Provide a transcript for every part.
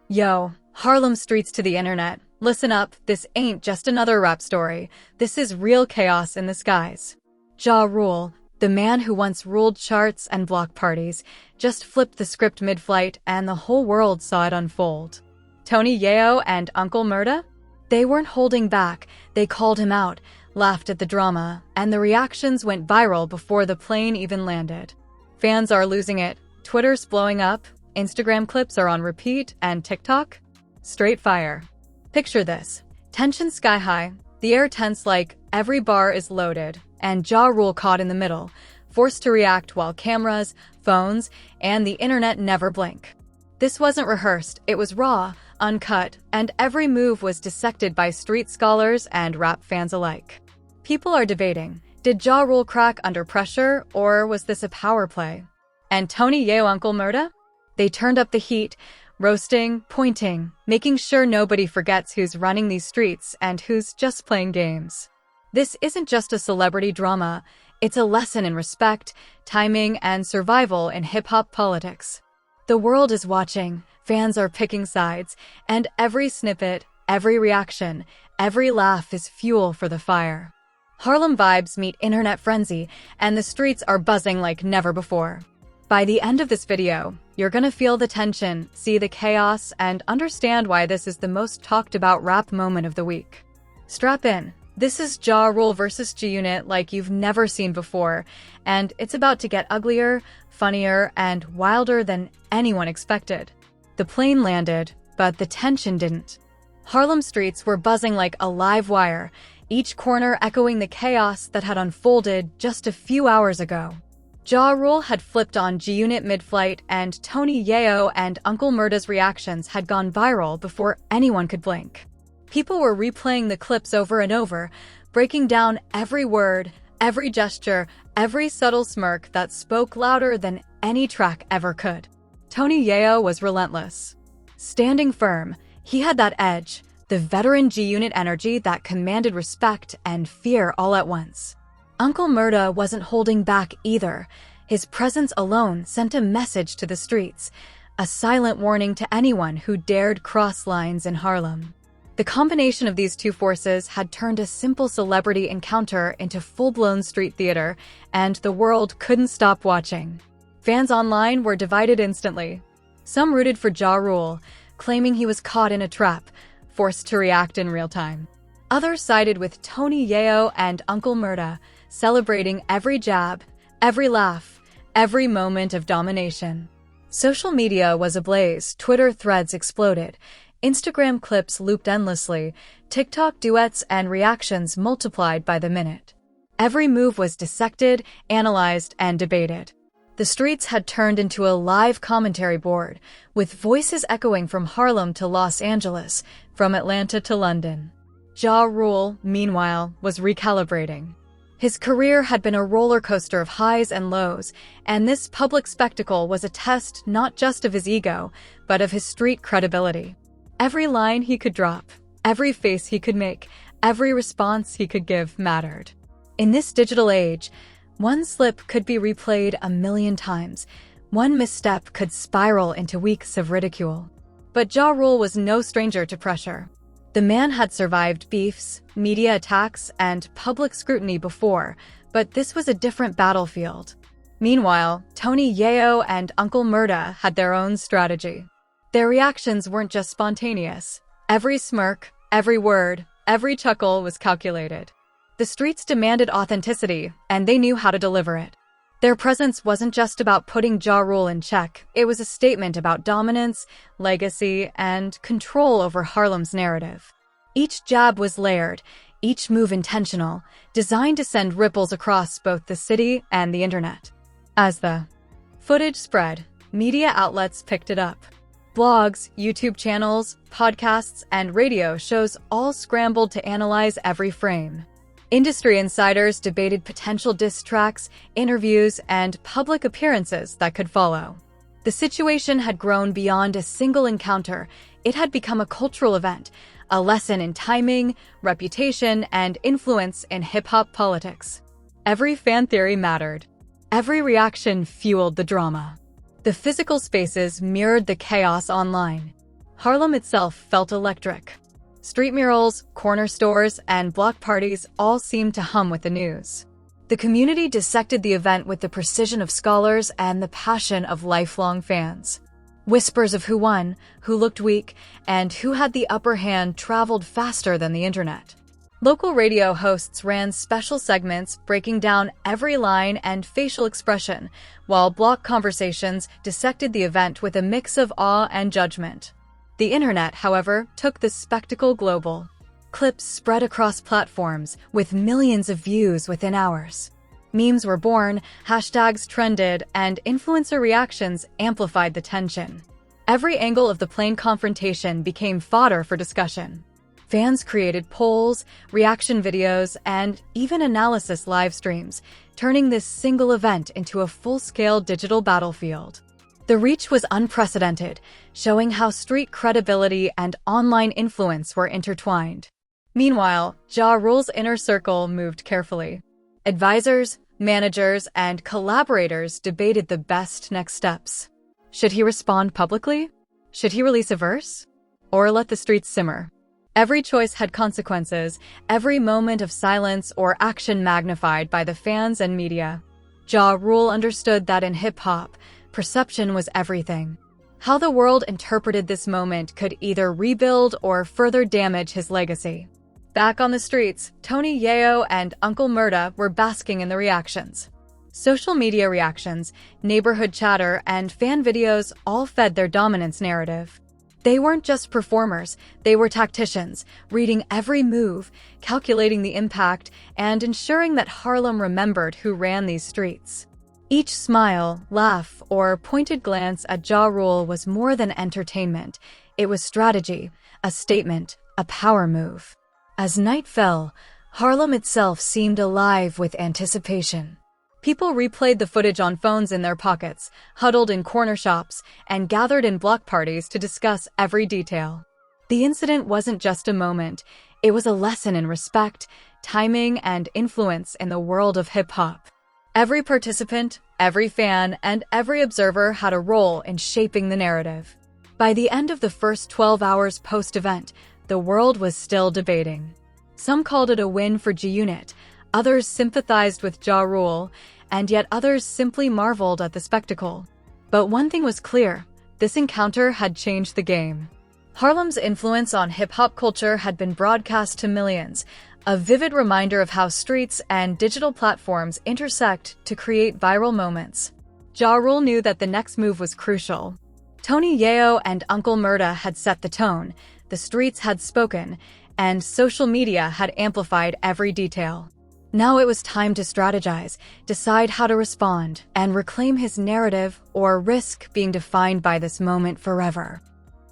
Yo, Harlem streets to the internet. Listen up, this ain't just another rap story. This is real chaos in the skies. Ja Rule, the man who once ruled charts and block parties, just flipped the script mid-flight and the whole world saw it unfold. Tony Yayo and Uncle Murda? They weren't holding back, they called him out, laughed at the drama, and the reactions went viral before the plane even landed. Fans are losing it, Twitter's blowing up, Instagram clips are on repeat, and TikTok? Straight fire. Picture this. Tension sky high, the air tense like every bar is loaded, and Ja Rule caught in the middle, forced to react while cameras, phones, and the internet never blink. This wasn't rehearsed, it was raw, uncut, and every move was dissected by street scholars and rap fans alike. People are debating, did Ja Rule crack under pressure, or was this a power play? And Tony Yayo Uncle Murda? They turned up the heat, roasting, pointing, making sure nobody forgets who's running these streets and who's just playing games. This isn't just a celebrity drama, it's a lesson in respect, timing, and survival in hip-hop politics. The world is watching, fans are picking sides, and every snippet, every reaction, every laugh is fuel for the fire. Harlem vibes meet internet frenzy, and the streets are buzzing like never before. By the end of this video, you're gonna feel the tension, see the chaos, and understand why this is the most talked about rap moment of the week. Strap in. This is Ja Rule versus G-Unit like you've never seen before, and it's about to get uglier, funnier, and wilder than anyone expected. The plane landed, but the tension didn't. Harlem streets were buzzing like a live wire, each corner echoing the chaos that had unfolded just a few hours ago. Ja Rule had flipped on G-Unit mid-flight, and Tony Yayo and Uncle Murda's reactions had gone viral before anyone could blink. People were replaying the clips over and over, breaking down every word, every gesture, every subtle smirk that spoke louder than any track ever could. Tony Yayo was relentless. Standing firm, he had that edge, the veteran G-Unit energy that commanded respect and fear all at once. Uncle Murda wasn't holding back either. His presence alone sent a message to the streets, a silent warning to anyone who dared cross lines in Harlem. The combination of these two forces had turned a simple celebrity encounter into full-blown street theater, and the world couldn't stop watching. Fans online were divided instantly. Some rooted for Ja Rule, claiming he was caught in a trap, forced to react in real time. Others sided with Tony Yayo and Uncle Murda, celebrating every jab, every laugh, every moment of domination. Social media was ablaze, Twitter threads exploded, Instagram clips looped endlessly, TikTok duets and reactions multiplied by the minute. Every move was dissected, analyzed, and debated. The streets had turned into a live commentary board, with voices echoing from Harlem to Los Angeles, from Atlanta to London. Ja Rule, meanwhile, was recalibrating. His career had been a roller coaster of highs and lows, and this public spectacle was a test not just of his ego, but of his street credibility. Every line he could drop, every face he could make, every response he could give mattered. In this digital age, one slip could be replayed 1,000,000 times. One misstep could spiral into weeks of ridicule. But Ja Rule was no stranger to pressure. The man had survived beefs, media attacks, and public scrutiny before, but this was a different battlefield. Meanwhile, Tony Yayo and Uncle Murda had their own strategy. Their reactions weren't just spontaneous. Every smirk, every word, every chuckle was calculated. The streets demanded authenticity, and they knew how to deliver it. Their presence wasn't just about putting Ja Rule in check, it was a statement about dominance, legacy, and control over Harlem's narrative. Each jab was layered, each move intentional, designed to send ripples across both the city and the internet. As the footage spread, media outlets picked it up. Blogs, YouTube channels, podcasts, and radio shows all scrambled to analyze every frame. Industry insiders debated potential diss tracks, interviews, and public appearances that could follow. The situation had grown beyond a single encounter. It had become a cultural event, a lesson in timing, reputation, and influence in hip-hop politics. Every fan theory mattered. Every reaction fueled the drama. The physical spaces mirrored the chaos online. Harlem itself felt electric. Street murals, corner stores, and block parties all seemed to hum with the news. The community dissected the event with the precision of scholars and the passion of lifelong fans. Whispers of who won, who looked weak, and who had the upper hand traveled faster than the internet. Local radio hosts ran special segments breaking down every line and facial expression, while block conversations dissected the event with a mix of awe and judgment. The internet, however, took the spectacle global. Clips spread across platforms, with millions of views within hours. Memes were born, hashtags trended, and influencer reactions amplified the tension. Every angle of the plane confrontation became fodder for discussion. Fans created polls, reaction videos, and even analysis live streams, turning this single event into a full-scale digital battlefield. The reach was unprecedented, showing how street credibility and online influence were intertwined. Meanwhile, Ja Rule's inner circle moved carefully. Advisors, managers, and collaborators debated the best next steps. Should he respond publicly? Should he release a verse? Or let the streets simmer? Every choice had consequences, every moment of silence or action magnified by the fans and media. Ja Rule understood that in hip-hop, perception was everything. How the world interpreted this moment could either rebuild or further damage his legacy. Back on the streets, Tony Yayo and Uncle Murda were basking in the reactions. Social media reactions, neighborhood chatter, and fan videos all fed their dominance narrative. They weren't just performers, they were tacticians, reading every move, calculating the impact, and ensuring that Harlem remembered who ran these streets. Each smile, laugh, or pointed glance at Ja Rule was more than entertainment. It was strategy, a statement, a power move. As night fell, Harlem itself seemed alive with anticipation. People replayed the footage on phones in their pockets, huddled in corner shops, and gathered in block parties to discuss every detail. The incident wasn't just a moment, it was a lesson in respect, timing, and influence in the world of hip-hop. Every participant, every fan, and every observer had a role in shaping the narrative. By the end of the first 12 hours post-event, the world was still debating. Some called it a win for G-Unit, others sympathized with Ja Rule, and yet others simply marveled at the spectacle. But one thing was clear, this encounter had changed the game. Harlem's influence on hip-hop culture had been broadcast to millions, a vivid reminder of how streets and digital platforms intersect to create viral moments. Ja Rule knew that the next move was crucial. Tony Yayo and Uncle Murda had set the tone, the streets had spoken, and social media had amplified every detail. Now it was time to strategize, decide how to respond, and reclaim his narrative or risk being defined by this moment forever.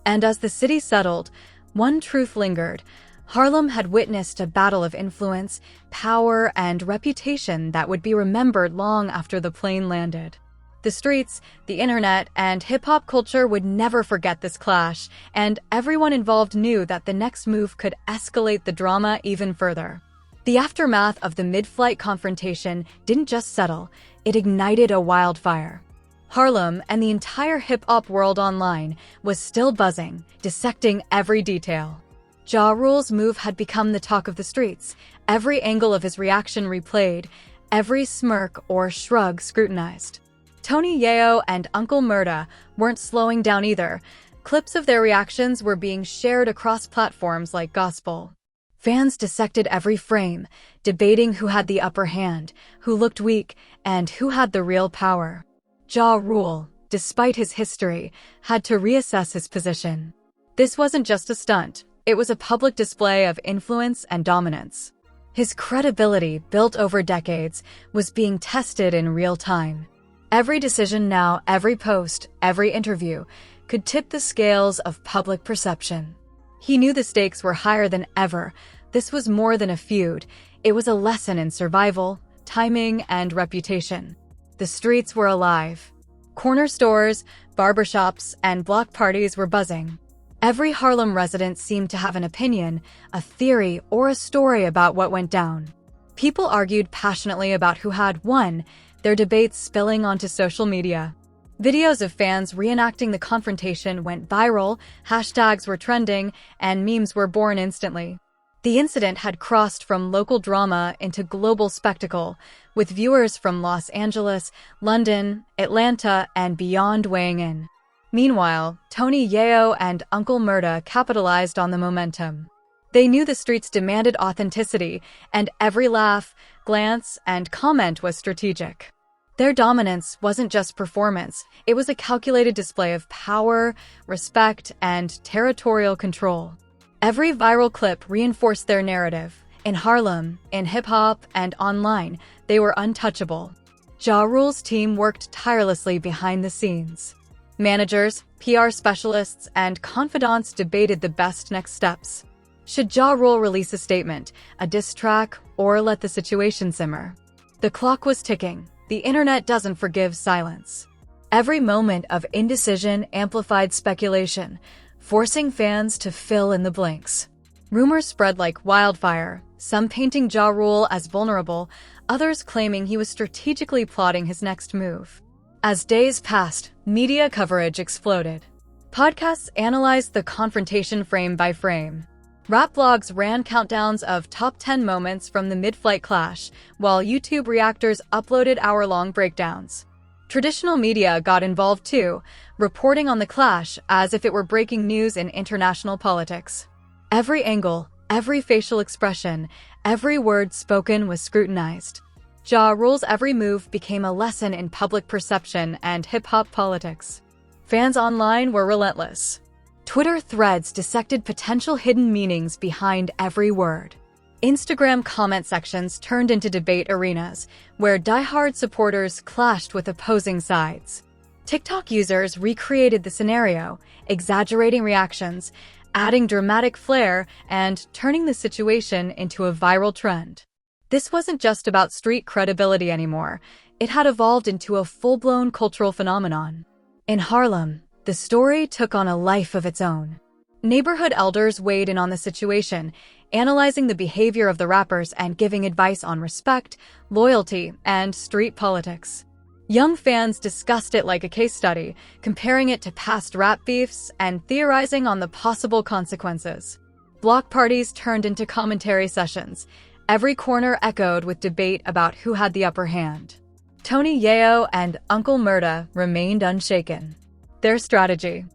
And as the city settled, one truth lingered. Harlem had witnessed a battle of influence, power, and reputation that would be remembered long after the plane landed. The streets, the internet, and hip-hop culture would never forget this clash, and everyone involved knew that the next move could escalate the drama even further. The aftermath of the mid-flight confrontation didn't just settle, it ignited a wildfire. Harlem and the entire hip-hop world online was still buzzing, dissecting every detail. Ja Rule's move had become the talk of the streets, every angle of his reaction replayed, every smirk or shrug scrutinized. Tony Yayo and Uncle Murda weren't slowing down either. Clips of their reactions were being shared across platforms like gospel. Fans dissected every frame, debating who had the upper hand, who looked weak, and who had the real power. Ja Rule, despite his history, had to reassess his position. This wasn't just a stunt, it was a public display of influence and dominance. His credibility, built over decades, was being tested in real time. Every decision now, every post, every interview, could tip the scales of public perception. He knew the stakes were higher than ever. This was more than a feud. It was a lesson in survival, timing, and reputation. The streets were alive. Corner stores, barbershops, and block parties were buzzing. Every Harlem resident seemed to have an opinion, a theory, or a story about what went down. People argued passionately about who had won, their debates spilling onto social media. Videos of fans reenacting the confrontation went viral, hashtags were trending, and memes were born instantly. The incident had crossed from local drama into global spectacle, with viewers from Los Angeles, London, Atlanta, and beyond weighing in. Meanwhile, Tony Yayo and Uncle Murda capitalized on the momentum. They knew the streets demanded authenticity, and every laugh, glance, and comment was strategic. Their dominance wasn't just performance, it was a calculated display of power, respect, and territorial control. Every viral clip reinforced their narrative. In Harlem, in hip-hop, and online, they were untouchable. Ja Rule's team worked tirelessly behind the scenes. Managers, PR specialists, and confidants debated the best next steps. Should Ja Rule release a statement, a diss track, or let the situation simmer? The clock was ticking. The internet doesn't forgive silence. Every moment of indecision amplified speculation, forcing fans to fill in the blanks. Rumors spread like wildfire, some painting Ja Rule as vulnerable, others claiming he was strategically plotting his next move. As days passed, media coverage exploded. Podcasts analyzed the confrontation frame by frame. Rap blogs ran countdowns of top 10 moments from the mid-flight clash, while YouTube reactors uploaded hour-long breakdowns. Traditional media got involved too, reporting on the clash as if it were breaking news in international politics. Every angle, every facial expression, every word spoken was scrutinized. Ja Rule's every move became a lesson in public perception and hip-hop politics. Fans online were relentless. Twitter threads dissected potential hidden meanings behind every word. Instagram comment sections turned into debate arenas, where diehard supporters clashed with opposing sides. TikTok users recreated the scenario, exaggerating reactions, adding dramatic flair, and turning the situation into a viral trend. This wasn't just about street credibility anymore. It had evolved into a full-blown cultural phenomenon. In Harlem, the story took on a life of its own. Neighborhood elders weighed in on the situation, analyzing the behavior of the rappers and giving advice on respect, loyalty, and street politics. Young fans discussed it like a case study, comparing it to past rap beefs and theorizing on the possible consequences. Block parties turned into commentary sessions. Every corner echoed with debate about who had the upper hand. Tony Yayo and Uncle Murda remained unshaken. Their strategy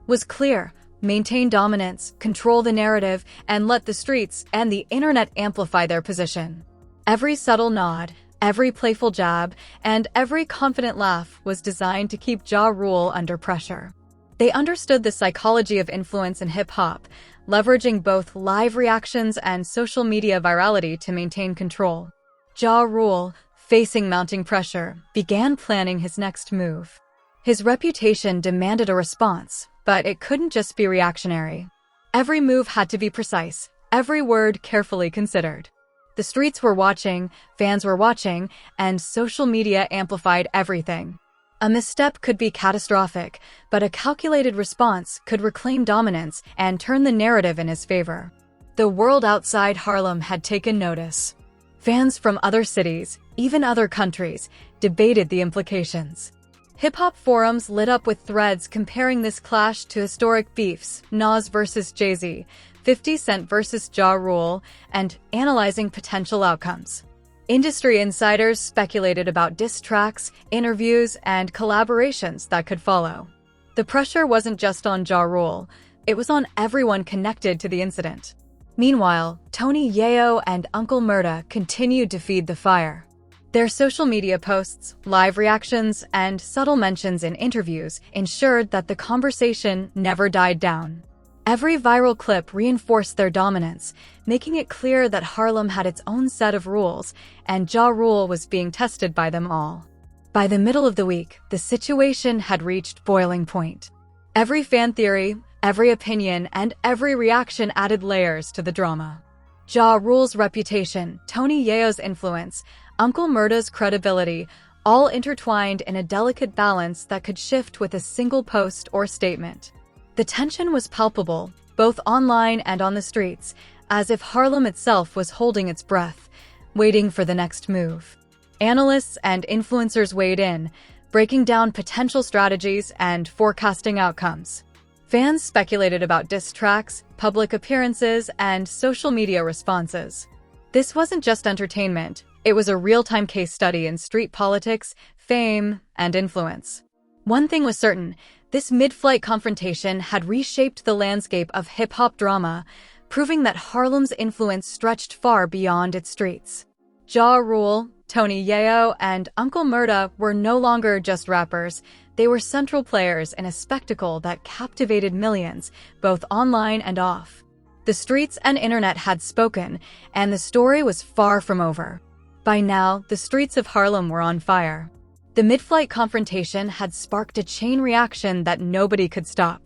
was clear: maintain dominance, control the narrative, and let the streets and the internet amplify their position. Every subtle nod, every playful jab, and every confident laugh was designed to keep Ja Rule under pressure. They understood the psychology of influence in hip-hop, leveraging both live reactions and social media virality to maintain control. Ja Rule, facing mounting pressure, began planning his next move. His reputation demanded a response, but it couldn't just be reactionary. Every move had to be precise, every word carefully considered. The streets were watching, fans were watching, and social media amplified everything. A misstep could be catastrophic, but a calculated response could reclaim dominance and turn the narrative in his favor. The world outside Harlem had taken notice. Fans from other cities, even other countries, debated the implications. Hip-hop forums lit up with threads comparing this clash to historic beefs, Nas versus Jay-Z, 50 Cent versus Ja Rule, and analyzing potential outcomes. Industry insiders speculated about diss tracks, interviews, and collaborations that could follow. The pressure wasn't just on Ja Rule, it was on everyone connected to the incident. Meanwhile, Tony Yayo and Uncle Murda continued to feed the fire. Their social media posts, live reactions, and subtle mentions in interviews ensured that the conversation never died down. Every viral clip reinforced their dominance, making it clear that Harlem had its own set of rules, and Ja Rule was being tested by them all. By the middle of the week, the situation had reached boiling point. Every fan theory, every opinion, and every reaction added layers to the drama. Ja Rule's reputation, Tony Yayo's influence, Uncle Murda's credibility, all intertwined in a delicate balance that could shift with a single post or statement. The tension was palpable, both online and on the streets, as if Harlem itself was holding its breath, waiting for the next move. Analysts and influencers weighed in, breaking down potential strategies and forecasting outcomes. Fans speculated about diss tracks, public appearances, and social media responses. This wasn't just entertainment, it was a real-time case study in street politics, fame, and influence. One thing was certain, this mid-flight confrontation had reshaped the landscape of hip-hop drama, proving that Harlem's influence stretched far beyond its streets. Ja Rule, Tony Yayo, and Uncle Murda were no longer just rappers. They were central players in a spectacle that captivated millions, both online and off. The streets and internet had spoken, and the story was far from over. By now, the streets of Harlem were on fire. The mid-flight confrontation had sparked a chain reaction that nobody could stop.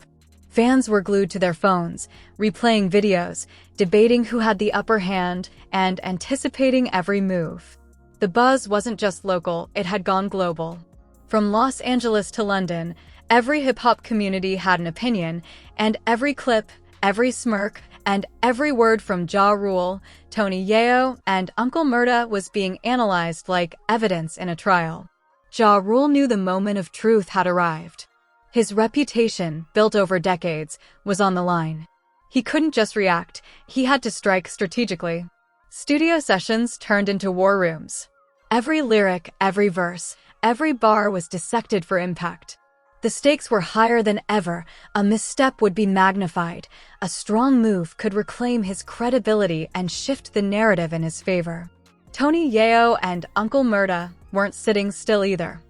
Fans were glued to their phones, replaying videos, debating who had the upper hand, and anticipating every move. The buzz wasn't just local, it had gone global. From Los Angeles to London, every hip-hop community had an opinion, and every clip, every smirk, and every word from Ja Rule, Tony Yayo, and Uncle Murda was being analyzed like evidence in a trial. Ja Rule knew the moment of truth had arrived. His reputation, built over decades, was on the line. He couldn't just react, he had to strike strategically. Studio sessions turned into war rooms. Every lyric, every verse, every bar was dissected for impact. The stakes were higher than ever. A misstep would be magnified. A strong move could reclaim his credibility and shift the narrative in his favor. Tony Yayo and Uncle Murda weren't sitting still either.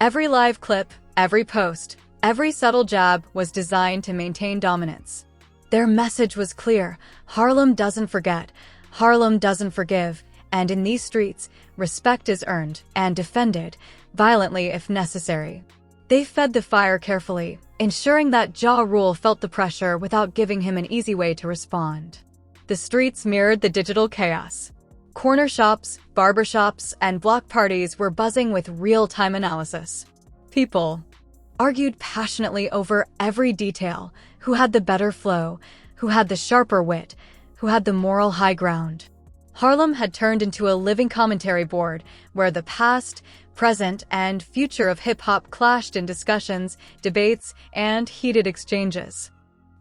Every live clip, every post, every subtle jab was designed to maintain dominance. Their message was clear: Harlem doesn't forget, Harlem doesn't forgive, and in these streets, respect is earned and defended, violently if necessary. They fed the fire carefully, ensuring that Ja Rule felt the pressure without giving him an easy way to respond. The streets mirrored the digital chaos. Corner shops, barbershops, and block parties were buzzing with real-time analysis. People argued passionately over every detail: who had the better flow, who had the sharper wit, who had the moral high ground. Harlem had turned into a living commentary board where the past, present, and future of hip-hop clashed in discussions, debates, and heated exchanges.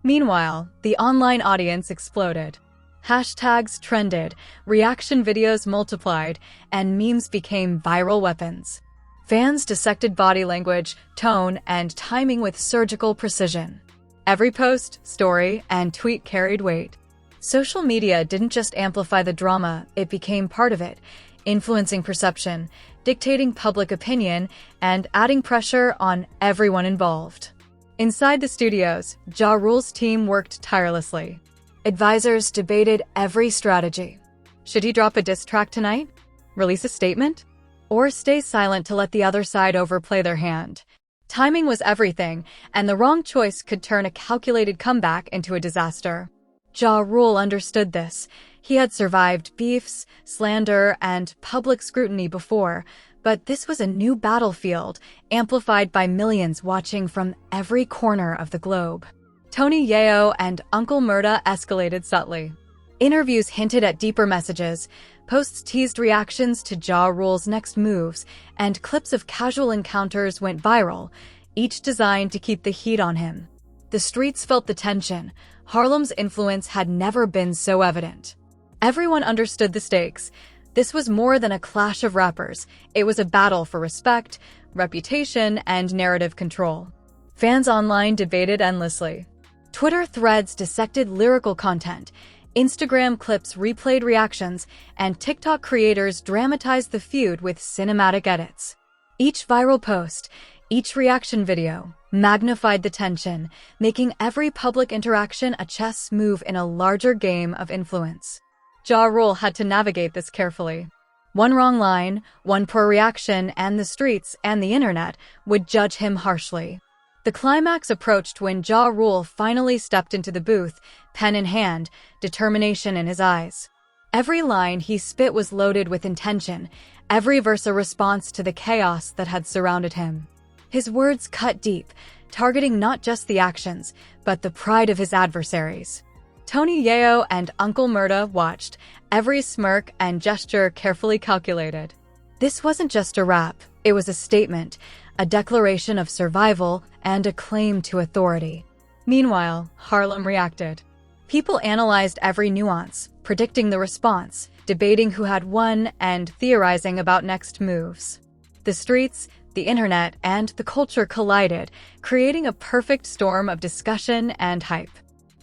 Meanwhile, the online audience exploded. Hashtags trended, reaction videos multiplied, and memes became viral weapons. Fans dissected body language, tone, and timing with surgical precision. Every post, story, and tweet carried weight. Social media didn't just amplify the drama, it became part of it, influencing perception, dictating public opinion, and adding pressure on everyone involved. Inside the studios, Ja Rule's team worked tirelessly. Advisors debated every strategy. Should he drop a diss track tonight? Release a statement? Or stay silent to let the other side overplay their hand? Timing was everything, and the wrong choice could turn a calculated comeback into a disaster. Ja Rule understood this. He had survived beefs, slander, and public scrutiny before, but this was a new battlefield, amplified by millions watching from every corner of the globe. Tony Yayo and Uncle Murda escalated subtly. Interviews hinted at deeper messages, posts teased reactions to Ja Rule's next moves, and clips of casual encounters went viral, each designed to keep the heat on him. The streets felt the tension. Harlem's influence had never been so evident. Everyone understood the stakes. This was more than a clash of rappers. It was a battle for respect, reputation, and narrative control. Fans online debated endlessly. Twitter threads dissected lyrical content, Instagram clips replayed reactions, and TikTok creators dramatized the feud with cinematic edits. Each viral post, each reaction video, magnified the tension, making every public interaction a chess move in a larger game of influence. Ja Rule had to navigate this carefully. One wrong line, one poor reaction, and the streets and the internet would judge him harshly. The climax approached when Ja Rule finally stepped into the booth, pen in hand, determination in his eyes. Every line he spit was loaded with intention, every verse a response to the chaos that had surrounded him. His words cut deep, targeting not just the actions, but the pride of his adversaries. Tony Yayo and Uncle Murda watched, every smirk and gesture carefully calculated. This wasn't just a rap, It was a statement, a declaration of survival, and a claim to authority. Meanwhile, Harlem reacted. People analyzed every nuance, predicting the response, debating who had won, and theorizing about next moves. The streets, the internet, and the culture collided, creating a perfect storm of discussion and hype.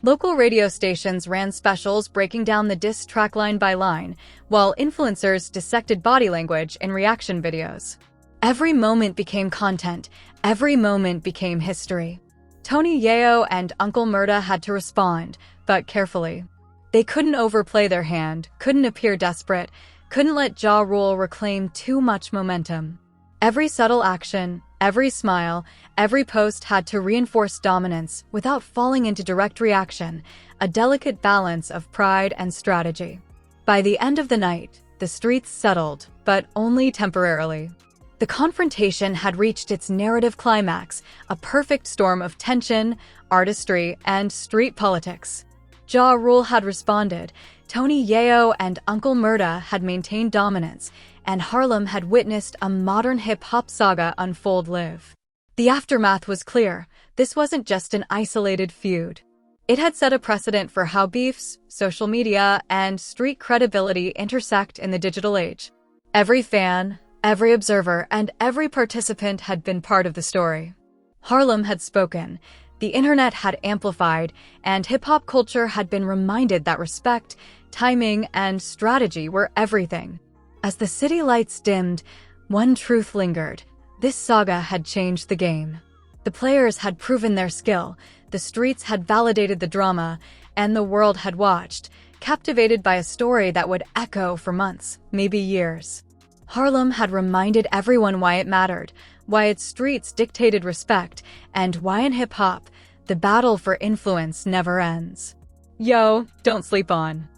Local radio stations ran specials breaking down the diss track line by line, while influencers dissected body language in reaction videos. Every moment became content, every moment became history. Tony Yayo and Uncle Murda had to respond, but carefully. They couldn't overplay their hand, couldn't appear desperate, couldn't let Ja Rule reclaim too much momentum. Every subtle action, every smile, every post had to reinforce dominance without falling into direct reaction, a delicate balance of pride and strategy. By the end of the night, the streets settled, but only temporarily. The confrontation had reached its narrative climax, a perfect storm of tension, artistry, and street politics. Ja Rule had responded, Tony Yayo and Uncle Murda had maintained dominance, and Harlem had witnessed a modern hip-hop saga unfold live. The aftermath was clear. This wasn't just an isolated feud. It had set a precedent for how beefs, social media, and street credibility intersect in the digital age. Every fan, every observer, and every participant had been part of the story. Harlem had spoken, the internet had amplified, and hip-hop culture had been reminded that respect, timing, and strategy were everything. As the city lights dimmed, one truth lingered. This saga had changed the game. The players had proven their skill, the streets had validated the drama, and the world had watched, captivated by a story that would echo for months, maybe years. Harlem had reminded everyone why it mattered, why its streets dictated respect, and why in hip-hop, the battle for influence never ends. Yo, don't sleep on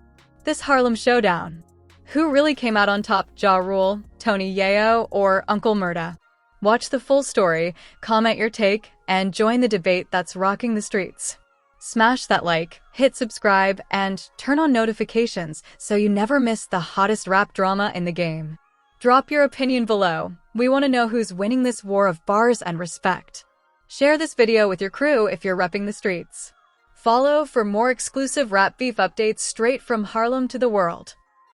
this Harlem showdown. Who really came out on top, Ja Rule, Tony Yayo, or Uncle Murda? Watch the full story, comment your take, and join the debate that's rocking the streets. Smash that like, hit subscribe, and turn on notifications so you never miss the hottest rap drama in the game. Drop your opinion below. We want to know who's winning this war of bars and respect. Share this video with your crew if you're repping the streets. Follow for more exclusive rap beef updates straight from Harlem to the world.